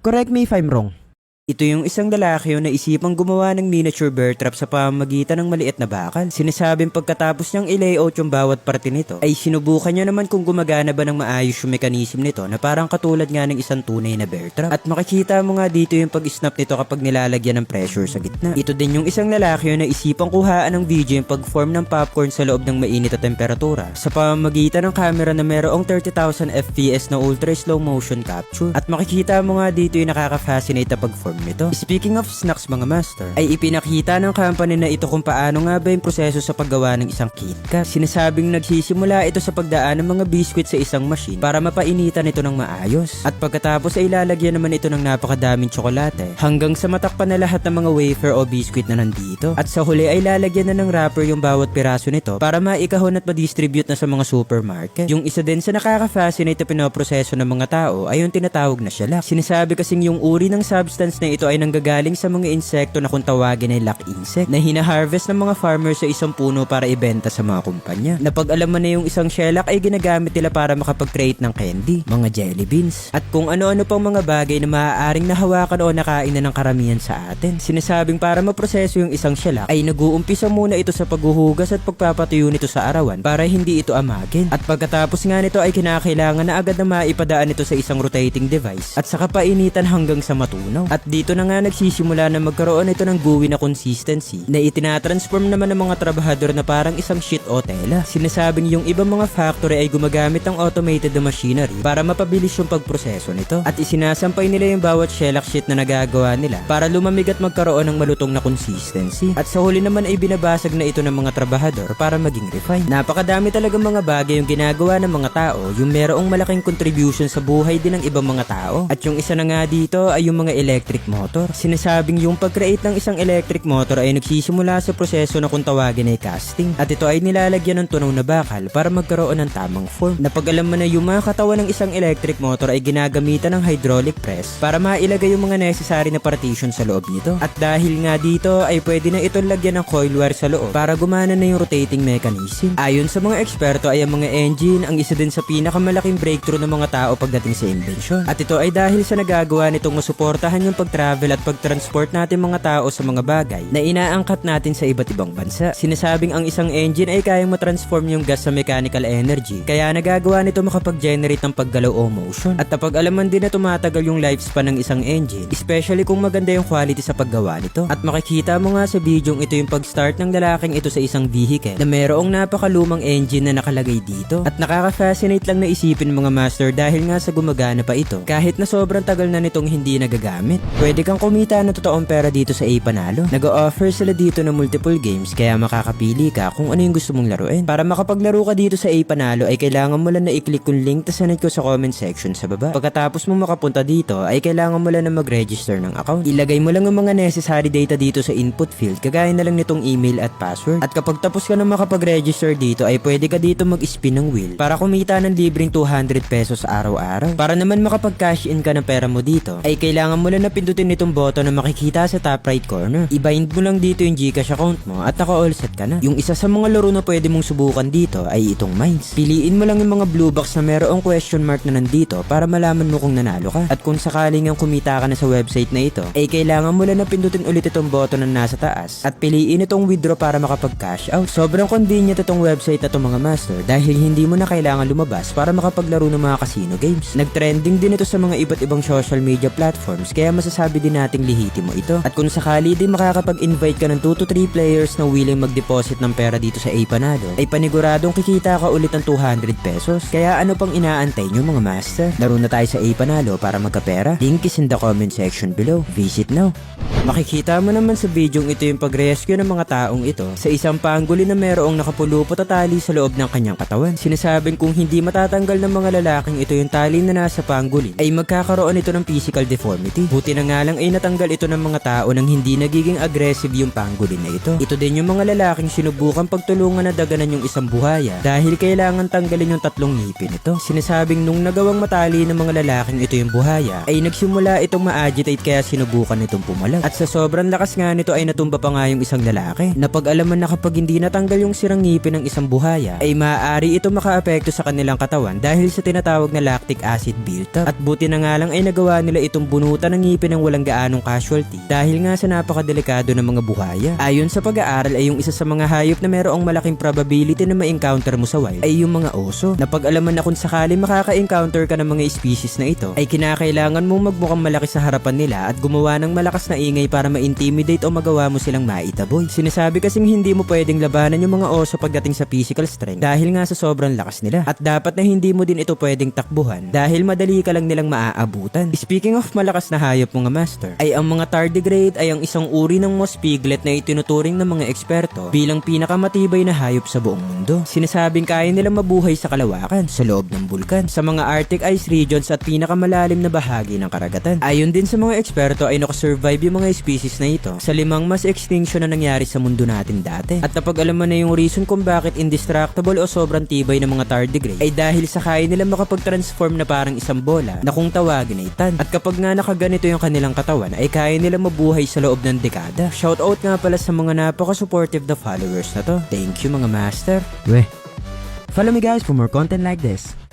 Correct me if I'm wrong. Ito yung isang lalaki na isipang gumawa ng miniature bear trap sa pamamagitan ng maliit na bakal. Sinasabing pagkatapos niyang i-layout yung bawat parte nito, ay sinubukan niya naman kung gumagana ba ng maayos yung mekanism nito na parang katulad nga ng isang tunay na bear trap. At makikita mo nga dito yung pag-snap nito kapag nilalagyan ng pressure sa gitna. Ito din yung isang lalaki na isipang kuhaan ng video yung pag-form ng popcorn sa loob ng mainit na temperatura sa pamamagitan ng camera na merong 30,000 fps na ultra slow motion capture. At makikita mo nga dito yung nakaka-fascinate na pag-form nito. Speaking of snacks mga master, ay ipinakita ng company na ito kung paano nga ba yung proseso sa paggawa ng isang KitKat. Sinasabing nagsisimula ito sa pagdaan ng mga biskwit sa isang machine para mapainitan ito ng maayos. At pagkatapos ay lalagyan naman ito ng napakadaming tsokolate hanggang sa matakpan na lahat ng mga wafer o biskwit na nandito. At sa huli ay lalagyan na ng wrapper yung bawat piraso nito para maikahon at ma-distribute na sa mga supermarket. Yung isa din sa nakaka-fascinate na pinoproseso ng mga tao ay yung tinatawag na shellac. Sinasabi kasing yung uri ng substance na ito ay nanggagaling sa mga insekto na kung tawagin ay lac insect na hina-harvest ng mga farmers sa isang puno para ibenta sa mga kumpanya. Napag-alaman na yung isang shellac ay ginagamit nila para makapag-create ng candy, mga jelly beans, at kung ano-ano pang mga bagay na maaaring nahawakan o nakain na ng karamihan sa atin. Sinasabing para maproseso yung isang shellac ay nag-uumpisa muna ito sa paghuhugas at pagpapatuyo nito sa arawan para hindi ito amagin. At pagkatapos nga nito ay kinakailangan na agad na maipadaan ito sa isang rotating device at saka painitan hanggang sa matunaw. At dito na nga nagsisimula na magkaroon ito ng gooey na consistency na itinatransform naman ng mga trabahador na parang isang sheet o tela. Sinasabing yung ibang mga factory ay gumagamit ng automated na machinery para mapabilis yung pagproseso nito at isinasampay nila yung bawat shellac sheet na nagagawa nila para lumamig at magkaroon ng malutong na consistency. At sa huli naman ay binabasag na ito ng mga trabahador para maging refine. Napakadami talagang mga bagay yung ginagawa ng mga tao yung merong malaking contribution sa buhay din ng ibang mga tao. At yung isa na nga dito ay yung mga electric motor. Sinasabing yung pag-create ng isang electric motor ay nagsisimula sa proseso na kung tawagin ay casting. At ito ay nilalagyan ng tunaw na bakal para magkaroon ng tamang form. Napag-alam mo na yung mga katawan ng isang electric motor ay ginagamitan ng hydraulic press para mailagay yung mga necessary na partition sa loob nito. At dahil nga dito ay pwede na itong lagyan ng coil wire sa loob para gumana na yung rotating mechanism. Ayon sa mga eksperto ay ang mga engine ang isa din sa pinakamalaking breakthrough ng mga tao pagdating sa invention. At ito ay dahil sa nagagawa nitong masuportahan yung pag-travel at pag-transport natin mga tao sa mga bagay na inaangkat natin sa iba't ibang bansa. Sinasabing ang isang engine ay kayang matransform yung gas sa mechanical energy kaya nagagawa nito makapag-generate ng paggalaw o motion. At napag-alaman din na tumatagal yung lifespan ng isang engine, especially kung maganda yung quality sa paggawa nito. At makikita mo nga sa video ito yung pag-start ng lalaking ito sa isang vehicle na merong napakalumang engine na nakalagay dito. At nakaka-fascinate lang na isipin mga master dahil nga sa gumagana pa ito kahit na sobrang tagal na nitong hindi nagagamit. Pwede kang kumita ng totoong pera dito sa A-Panalo. Nag-o-offer sila dito ng multiple games kaya makakapili ka kung ano yung gusto mong laruin. Para makapaglaro ka dito sa A-Panalo ay kailangan mo lang na i-click yung link na sanad ko sa comment section sa baba. Pagkatapos mo makapunta dito ay kailangan mo lang na mag-register ng account. Ilagay mo lang ang mga necessary data dito sa input field kagaya na lang nitong email at password. At kapag tapos ka na makapag-register dito ay pwede ka dito mag-spin ng wheel para kumita ng libreng 200 pesos araw-araw. Para naman makapag-cash in ka ng pera mo dito ay kailangan mo lang na pindutin itong button na makikita sa top right corner. I-bind mo lang dito yung GCash account mo at naka-all set ka na. Yung isa sa mga laro na pwede mong subukan dito ay itong Mines. Piliin mo lang yung mga blue box na merong question mark na nandito para malaman mo kung nanalo ka. At kung sakaling ang kumita ka na sa website na ito, ay kailangan mo lang na pindutin ulit itong button na nasa taas at piliin itong withdraw para makapag-cash out. Sobrang convenient itong website na itong mga master dahil hindi mo na kailangan lumabas para makapaglaro ng mga casino games. Nag-trending din ito sa mga iba't ibang social media platforms kaya masasabi din nating lihiti mo ito. At kung sakali din makakapag-invite ka ng 2 to 3 players na willing mag-deposit ng pera dito sa A-Panalo, ay paniguradong kikita ka ulit ng 200 pesos. Kaya ano pang inaantay nyo mga master? Laro na tayo sa A-Panalo para magkapera. Link is in the comment section below. Visit now. Makikita mo naman sa video ito yung pag-rescue ng mga taong ito sa isang pangolin na merong nakapulupot na tali sa loob ng kanyang katawan. Sinasabing kung hindi matatanggal ng mga lalaking ito yung tali na nasa pangolin ay magkakaroon ito ng physical deformity. Buti na nga lang ay natanggal ito ng mga tao nang hindi nagiging aggressive yung pangolin na ito. Ito din yung mga lalaking sinubukan pagtulungan na daganan yung isang buhaya dahil kailangan tanggalin yung 3 ngipin ito. Sinasabing nung nagawang matali ng mga lalaking ito yung buhaya ay nagsimula itong ma-agitate kaya sinubukan itong pumalag. At sa sobrang lakas nga nito ay natumba pa nga yung isang lalaki. Napag-alaman na kapag hindi natanggal yung sirang ngipin ng isang buhaya ay maaari ito makaapekto sa kanilang katawan dahil sa tinatawag na lactic acid buildup. At buti na nga lang ay nagawa nila itong bunutan ng ngipin ng walang gaanong casualty dahil nga sa napakadelikado ng mga buhaya. Ayon sa pag-aaral ay yung isa sa mga hayop na mayroong malaking probability na ma-encounter mo sa wild ay yung mga oso. Napag-alaman na kung sakali makaka-encounter ka ng mga species na ito ay kinakailangan mong magmukhang malaki sa harapan nila at gumawa ng malakas na ingay para ma-intimidate o magawa mo silang maitaboy. Sinasabi kasing hindi mo pwedeng labanan yung mga oso pagdating sa physical strength dahil nga sa sobrang lakas nila at dapat na hindi mo din ito pwedeng takbuhan dahil madali ka lang nilang maaabutan. Speaking of malakas na hayop mga master, ay ang mga tardigrade ay ang isang uri ng moss piglet na itinuturing ng mga eksperto bilang pinakamatibay na hayop sa buong mundo. Sinasabing kaya nilang mabuhay sa kalawakan, sa loob ng bulkan, sa mga Arctic ice regions at pinakamalalim na bahagi ng karagatan. Ayon din sa mga eksperto ay nakasurvive yung mga species na ito sa 5 mass extinction na nangyari sa mundo natin dati. At napag-alaman na yung reason kung bakit indestructible o sobrang tibay ng mga tardigrade ay dahil sa kaya nila makapag-transform na parang isang bola na kung tawagin ay tan. At kapag nga nakaganito yung kanilang katawan ay kaya nila mabuhay sa loob ng dekada. Shoutout nga pala sa mga napaka-supportive na followers na to. Thank you mga master. Follow me guys for more content like this.